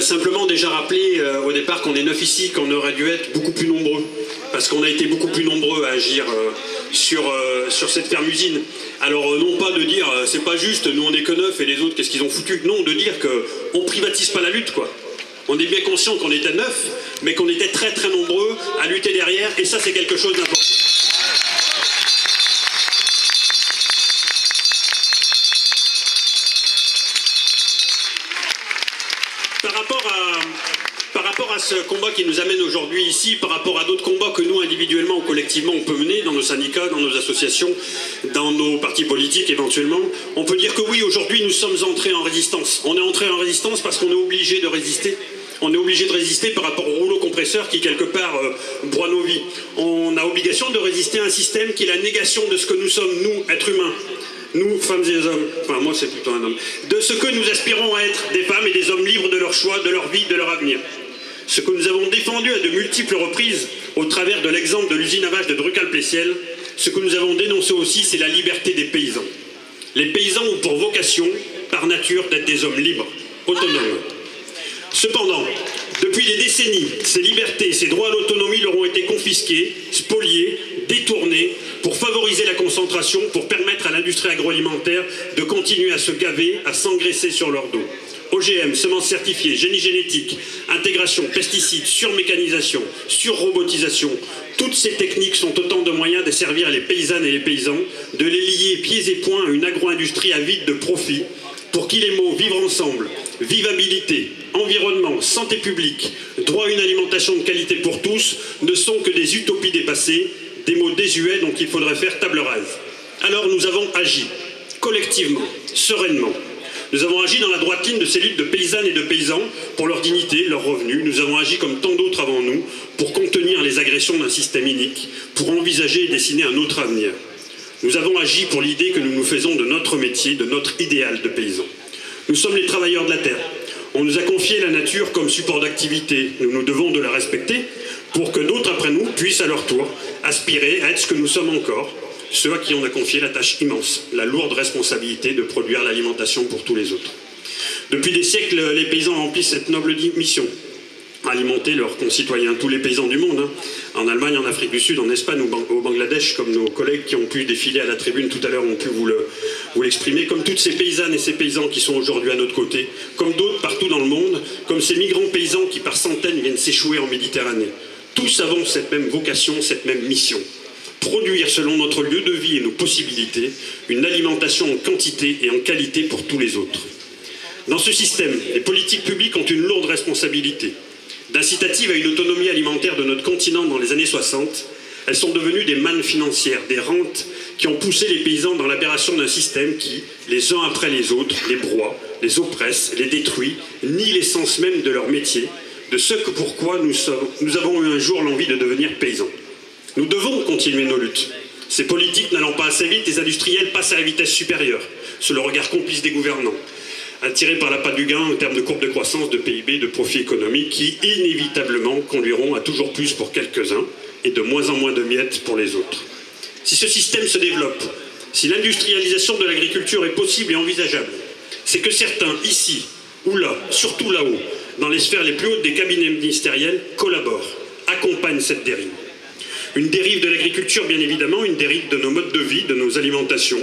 Simplement déjà rappeler au départ qu'on est 9 ici, qu'on aurait dû être beaucoup plus nombreux, parce qu'on a été beaucoup plus nombreux à agir sur cette ferme-usine. Alors non pas de dire c'est pas juste, nous on est que 9 et les autres qu'est-ce qu'ils ont foutu, non, de dire qu'on privatise pas la lutte, quoi. On est bien conscient qu'on était 9, mais qu'on était très très nombreux à lutter derrière, et ça c'est quelque chose d'important. Par rapport à ce combat qui nous amène aujourd'hui ici, par rapport à d'autres combats que nous individuellement ou collectivement on peut mener dans nos syndicats, dans nos associations, dans nos partis politiques éventuellement, on peut dire que oui, aujourd'hui nous sommes entrés en résistance. On est entrés en résistance parce qu'on est obligé de résister. On est obligé de résister par rapport au rouleau compresseur qui quelque part broie nos vies. On a obligation de résister à un système qui est la négation de ce que nous sommes, nous, êtres humains. Nous, femmes et hommes, enfin moi c'est plutôt un homme, de ce que nous aspirons à être, des femmes et des hommes libres de leur choix, de leur vie, de leur avenir. Ce que nous avons défendu à de multiples reprises au travers de l'exemple de l'usine à vaches de Drucal-Plessiel, ce que nous avons dénoncé aussi, c'est la liberté des paysans. Les paysans ont pour vocation, par nature, d'être des hommes libres, autonomes. Cependant, depuis des décennies, ces libertés, ces droits à l'autonomie leur ont été confisqués, spoliés, détournés, pour favoriser la concentration, pour permettre à l'industrie agroalimentaire de continuer à se gaver, à s'engraisser sur leur dos. OGM, semences certifiées, génie génétique, intégration, pesticides, surmécanisation, surrobotisation, toutes ces techniques sont autant de moyens de servir les paysannes et les paysans, de les lier pieds et poings à une agro-industrie avide de profit, pour qui les mots vivre ensemble, vivabilité, environnement, santé publique, droit à une alimentation de qualité pour tous ne sont que des utopies dépassées, des mots désuets dont il faudrait faire table rase. Alors nous avons agi, collectivement, sereinement. Nous avons agi dans la droite ligne de ces luttes de paysannes et de paysans pour leur dignité, leurs revenus. Nous avons agi comme tant d'autres avant nous pour contenir les agressions d'un système inique, pour envisager et dessiner un autre avenir. Nous avons agi pour l'idée que nous nous faisons de notre métier, de notre idéal de paysan. Nous sommes les travailleurs de la terre. On nous a confié la nature comme support d'activité. Nous nous devons de la respecter pour que d'autres après nous puissent à leur tour aspirer à être ce que nous sommes encore, ceux à qui on a confié la tâche immense, la lourde responsabilité de produire l'alimentation pour tous les autres. Depuis des siècles, les paysans remplissent cette noble mission, alimenter leurs concitoyens, tous les paysans du monde, en Allemagne, en Afrique du Sud, en Espagne, au Bangladesh, comme nos collègues qui ont pu défiler à la tribune tout à l'heure ont pu vous l'exprimer, comme toutes ces paysannes et ces paysans qui sont aujourd'hui à notre côté, comme d'autres partout dans le monde, comme ces migrants paysans qui par centaines viennent s'échouer en Méditerranée. Tous avons cette même vocation, cette même mission. Produire selon notre lieu de vie et nos possibilités, une alimentation en quantité et en qualité pour tous les autres. Dans ce système, les politiques publiques ont une lourde responsabilité. D'incitative à une autonomie alimentaire de notre continent dans les années 60, elles sont devenues des mannes financières, des rentes qui ont poussé les paysans dans l'aberration d'un système qui, les uns après les autres, les broie, les oppresse, les détruit, nie l'essence même de leur métier, de ce que pourquoi nous avons eu un jour l'envie de devenir paysans. Nous devons continuer nos luttes. Ces politiques n'allant pas assez vite, les industriels passent à la vitesse supérieure, sous le regard complice des gouvernants, attirés par l'appât du gain en termes de courbe de croissance, de PIB, de profit économique, qui inévitablement conduiront à toujours plus pour quelques-uns et de moins en moins de miettes pour les autres. Si ce système se développe, si l'industrialisation de l'agriculture est possible et envisageable, c'est que certains, ici ou là, surtout là-haut, dans les sphères les plus hautes des cabinets ministériels, collaborent, accompagnent cette dérive. Une dérive de l'agriculture, bien évidemment, une dérive de nos modes de vie, de nos alimentations.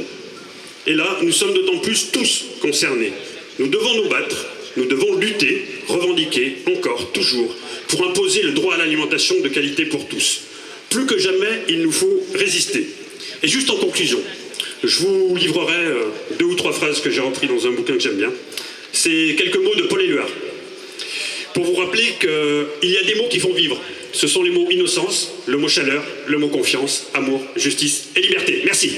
Et là, nous sommes d'autant plus tous concernés. Nous devons nous battre, nous devons lutter, revendiquer, encore, toujours, pour imposer le droit à l'alimentation de qualité pour tous. Plus que jamais, il nous faut résister. Et juste en conclusion, je vous livrerai 2 ou 3 phrases que j'ai reprises dans un bouquin que j'aime bien. C'est quelques mots de Paul Éluard. Pour vous rappeler qu'il y a des mots qui font vivre. Ce sont les mots innocence, le mot chaleur, le mot confiance, amour, justice et liberté. Merci.